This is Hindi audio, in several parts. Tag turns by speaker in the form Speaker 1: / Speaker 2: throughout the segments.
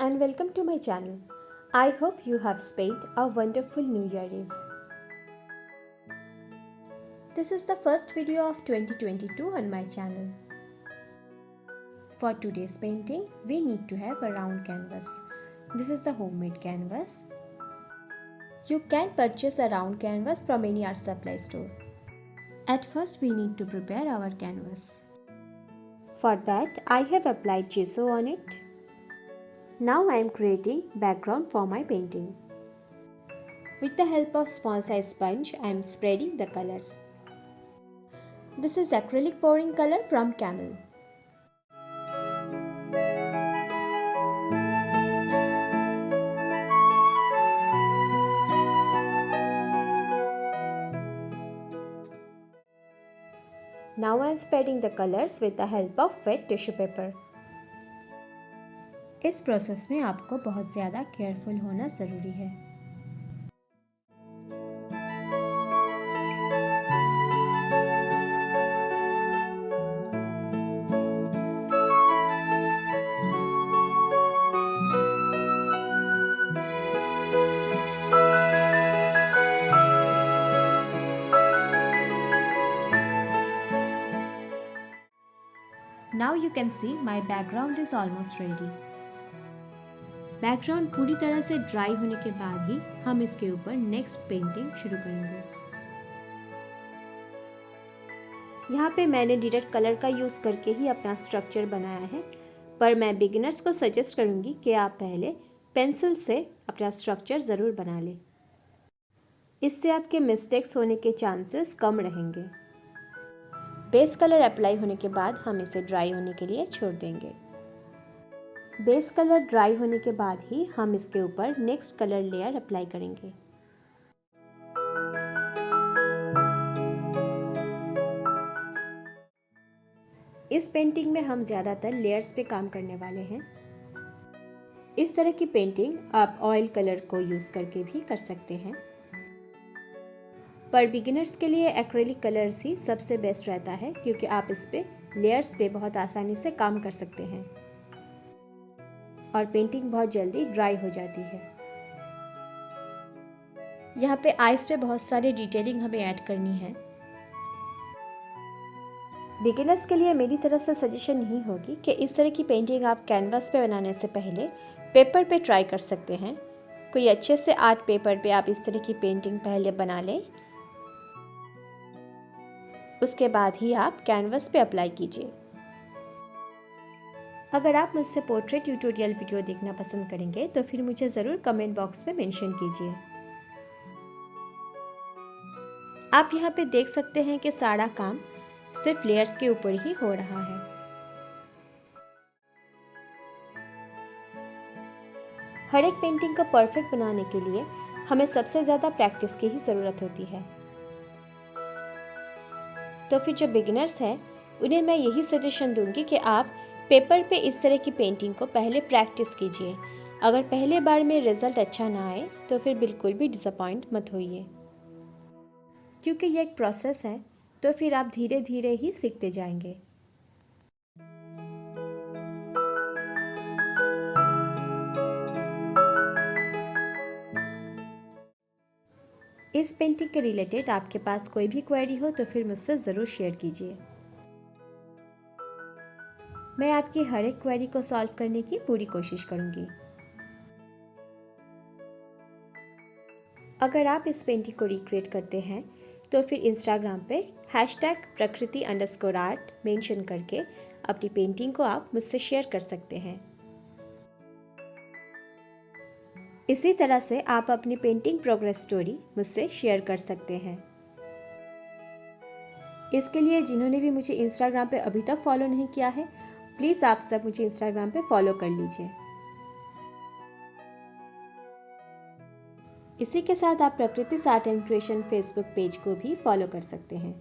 Speaker 1: and welcome to my channel. I hope you have spent a wonderful New Year Eve. This is the first video of 2022 on my channel. For today's painting, we need to have a round canvas. This is the homemade canvas. You can purchase a round canvas from any art supply store. At first, we need to prepare our canvas. For that, I have applied gesso on it. Now I am creating background for my painting. With the help of small size sponge, I am spreading the colors. This is acrylic pouring color from Camel. Now I am spreading the colors with the help of wet tissue paper. इस प्रोसेस में आपको बहुत ज़्यादा केयरफुल होना ज़रूरी है। Now you can see my background is almost ready. Background पूरी तरह से ड्राई होने के बाद ही हम इसके ऊपर नेक्स्ट पेंटिंग शुरू करेंगे। यहाँ पे मैंने डायरेक्ट कलर का यूज़ करके ही अपना स्ट्रक्चर बनाया है, पर मैं बिगिनर्स को सजेस्ट करूँगी कि आप पहले पेंसिल से अपना स्ट्रक्चर ज़रूर बना लें। इससे आपके मिस्टेक्स होने के चांसेस कम रहेंगे। बेस कलर अप्लाई होने के बाद हम इसे ड्राई होने के लिए छोड़ देंगे। बेस कलर ड्राई होने के बाद ही हम इसके ऊपर नेक्स्ट कलर लेयर अप्लाई करेंगे। इस पेंटिंग में हम ज़्यादातर लेयर्स पे काम करने वाले हैं। इस तरह की पेंटिंग आप ऑयल कलर को यूज़ करके भी कर सकते हैं, पर बिगिनर्स के लिए एक्रेलिक कलर्स ही सबसे बेस्ट रहता है, क्योंकि आप इस पे लेयर्स पे बहुत आसानी से काम कर सकते हैं और पेंटिंग बहुत जल्दी ड्राई हो जाती है। यहाँ पे आइस पे बहुत सारी डिटेलिंग हमें ऐड करनी है। बिगिनर्स के लिए मेरी तरफ से सजेशन यही होगी कि इस तरह की पेंटिंग आप कैनवास पे बनाने से पहले पेपर पे ट्राई कर सकते हैं। कोई अच्छे से आर्ट पेपर पे आप इस तरह की पेंटिंग पहले बना लें, उसके बाद ही आप कैनवास पे अप्लाई कीजिए। अगर आप मुझसे पोर्ट्रेट ट्यूटोरियल वीडियो देखना पसंद करेंगे तो फिर मुझे ज़रूर कमेंट बॉक्स में मेंशन कीजिए। आप यहाँ पे देख सकते हैं कि सारा काम सिर्फ लेयर्स के ऊपर ही हो रहा है। हर एक पेंटिंग को परफेक्ट बनाने के लिए हमें सबसे ज़्यादा प्रैक्टिस की ही ज़रूरत होती है। तो फिर जो बिगिनर्स हैं उन्हें मैं यही सजेशन दूंगी कि आप पेपर पे इस तरह की पेंटिंग को पहले प्रैक्टिस कीजिए। अगर पहले बार में रिजल्ट अच्छा ना आए तो फिर बिल्कुल भी डिसअपॉइंट मत होइए, क्योंकि ये एक प्रोसेस है, तो फिर आप धीरे धीरे ही सीखते जाएंगे। इस पेंटिंग के रिलेटेड आपके पास कोई भी क्वेरी हो तो फिर मुझसे ज़रूर शेयर कीजिए। मैं आपकी हर एक क्वेरी को सॉल्व करने की पूरी कोशिश करूंगी। अगर आप इस पेंटिंग को रिक्रिएट करते हैं तो फिर इंस्टाग्राम पे #prakriti_art मेंशन करके अपनी पेंटिंग को आप मुझसे शेयर कर सकते हैं। इसी तरह से आप अपनी पेंटिंग प्रोग्रेस स्टोरी मुझसे शेयर कर सकते हैं। इसके लिए जिन्होंने भी मुझे इंस्टाग्राम पे अभी तक फॉलो नहीं किया है, प्लीज़ आप सब मुझे इंस्टाग्राम पे फॉलो कर लीजिए। इसी के साथ आप प्रकृति art and creation Facebook page को भी फॉलो कर सकते हैं।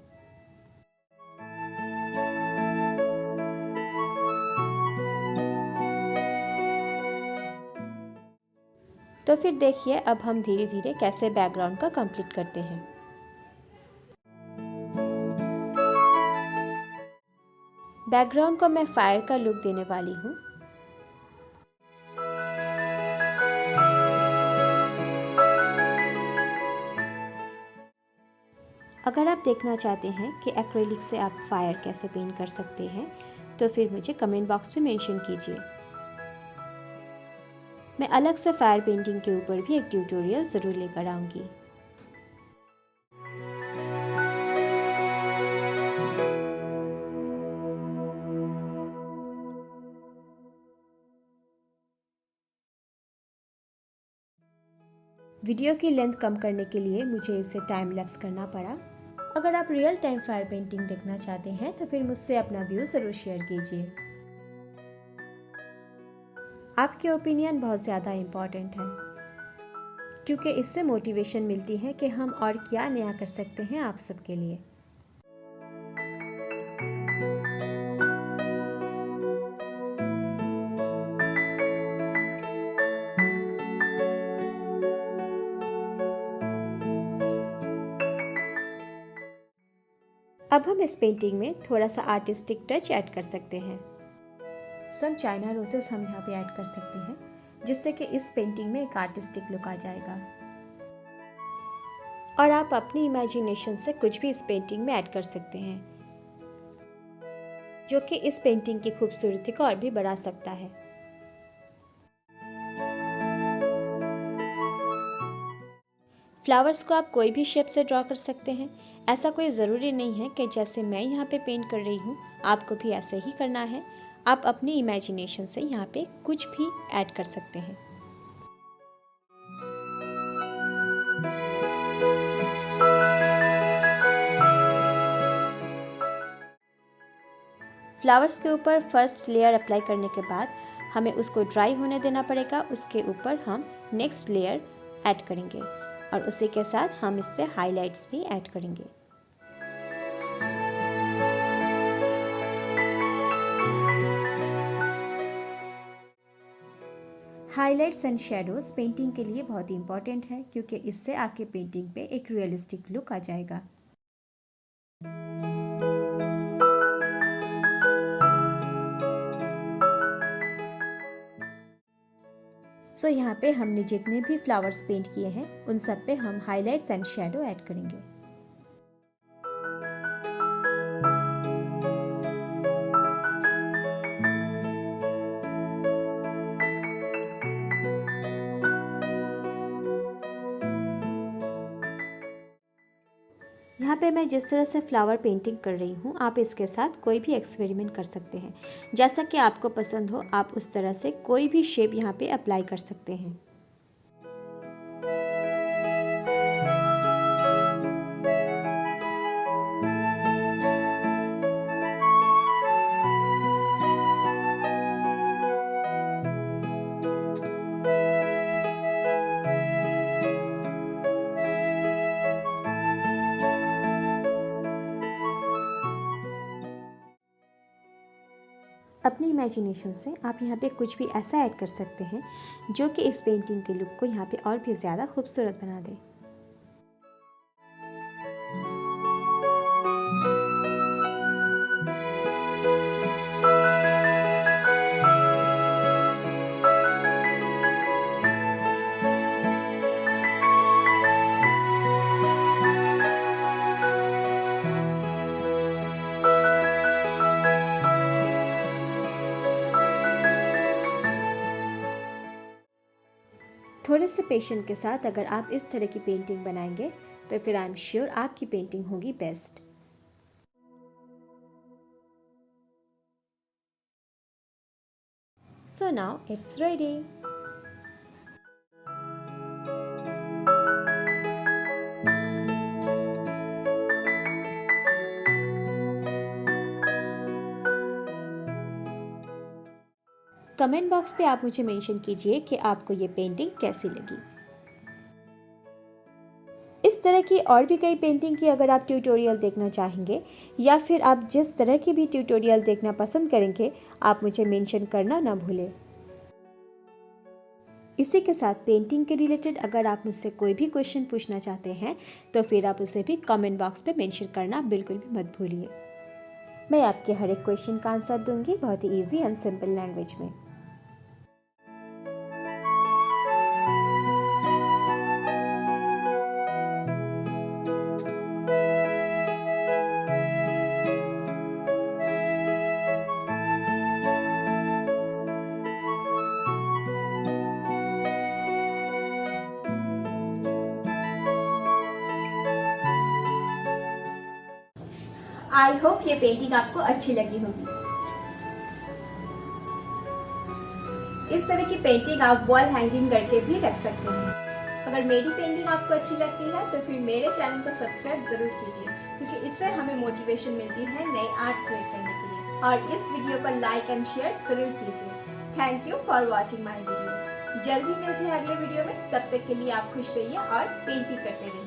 Speaker 1: तो फिर देखिए अब हम धीरे धीरे कैसे बैकग्राउंड का कंप्लीट करते हैं। बैकग्राउंड को मैं फायर का लुक देने वाली हूँ। अगर आप देखना चाहते हैं कि एक्रेलिक से आप फायर कैसे पेंट कर सकते हैं तो फिर मुझे कमेंट बॉक्स में मेंशन कीजिए। मैं अलग से फायर पेंटिंग के ऊपर भी एक ट्यूटोरियल ज़रूर लेकर आऊँगी। वीडियो की लेंथ कम करने के लिए मुझे इसे टाइम लैप्स करना पड़ा। अगर आप रियल टाइम फायर पेंटिंग देखना चाहते हैं तो फिर मुझसे अपना व्यू ज़रूर शेयर कीजिए। आपके ओपिनियन बहुत ज़्यादा इम्पॉर्टेंट है क्योंकि इससे मोटिवेशन मिलती है कि हम और क्या नया कर सकते हैं आप सबके लिए। अब हम इस पेंटिंग में थोड़ा सा आर्टिस्टिक टच ऐड कर सकते हैं। सम चाइना रोजेस हम यहाँ पे ऐड कर सकते हैं जिससे कि इस पेंटिंग में एक आर्टिस्टिक लुक आ जाएगा। और आप अपनी इमेजिनेशन से कुछ भी इस पेंटिंग में ऐड कर सकते हैं जो कि इस पेंटिंग की खूबसूरती को और भी बढ़ा सकता है। फ्लावर्स को आप कोई भी शेप से ड्रॉ कर सकते हैं। ऐसा कोई ज़रूरी नहीं है कि जैसे मैं यहाँ पे पेंट कर रही हूँ आपको भी ऐसे ही करना है। आप अपनी इमेजिनेशन से यहाँ पे कुछ भी ऐड कर सकते हैं। फ्लावर्स के ऊपर फर्स्ट लेयर अप्लाई करने के बाद हमें उसको ड्राई होने देना पड़ेगा। उसके ऊपर हम नेक्स्ट लेयर ऐड करेंगे और उसी के साथ हम इस पर हाइलाइट्स भी ऐड करेंगे। हाइलाइट्स एंड शेडोज पेंटिंग के लिए बहुत ही इंपॉर्टेंट है क्योंकि इससे आपके पेंटिंग पे एक रियलिस्टिक लुक आ जाएगा। सो यहाँ पे हमने जितने भी फ्लावर्स पेंट किए हैं उन सब पे हम हाइलाइट्स एंड शेडो ऐड करेंगे। यहाँ पे मैं जिस तरह से फ्लावर पेंटिंग कर रही हूँ आप इसके साथ कोई भी एक्सपेरिमेंट कर सकते हैं। जैसा कि आपको पसंद हो आप उस तरह से कोई भी शेप यहाँ पे अप्लाई कर सकते हैं। अपनी इमेजिनेशन से आप यहाँ पे कुछ भी ऐसा ऐड कर सकते हैं जो कि इस पेंटिंग के लुक को यहाँ पे और भी ज़्यादा खूबसूरत बना दे। थोड़े से पेशेंस के साथ अगर आप इस तरह की पेंटिंग बनाएंगे तो फिर आई एम श्योर आपकी पेंटिंग होगी best. So now it's ready. Comment box पे आप मुझे मेंशन कीजिए कि आपको ये पेंटिंग कैसी लगी। इस तरह की और भी कई पेंटिंग की अगर आप ट्यूटोरियल देखना चाहेंगे या फिर आप जिस तरह की भी ट्यूटोरियल देखना पसंद करेंगे आप मुझे मेंशन करना ना भूलें। इसी के साथ पेंटिंग के रिलेटेड अगर आप मुझसे कोई भी क्वेश्चन पूछना चाहते हैं तो फिर आप उसे भी कमेंट बॉक्स पे मेंशन करना बिल्कुल भी मत भूलिए। मैं आपके हर एक क्वेश्चन का आंसर दूंगी बहुत ही ईजी एंड सिंपल लैंग्वेज में। आई होप ये पेंटिंग आपको अच्छी लगी होगी। इस तरह की पेंटिंग आप वॉल हैंगिंग करके भी रख सकते हैं। अगर मेरी पेंटिंग आपको अच्छी लगती है तो फिर मेरे चैनल को सब्सक्राइब जरूर कीजिए, क्योंकि इससे हमें मोटिवेशन मिलती है नए आर्ट क्रिएट करने के लिए। और इस वीडियो को लाइक एंड शेयर जरूर कीजिए। Thank you for watching my video. जल्दी मिलते हैं अगले वीडियो में। तब तक के लिए आप खुश रहिए और पेंटिंग करते रहिए।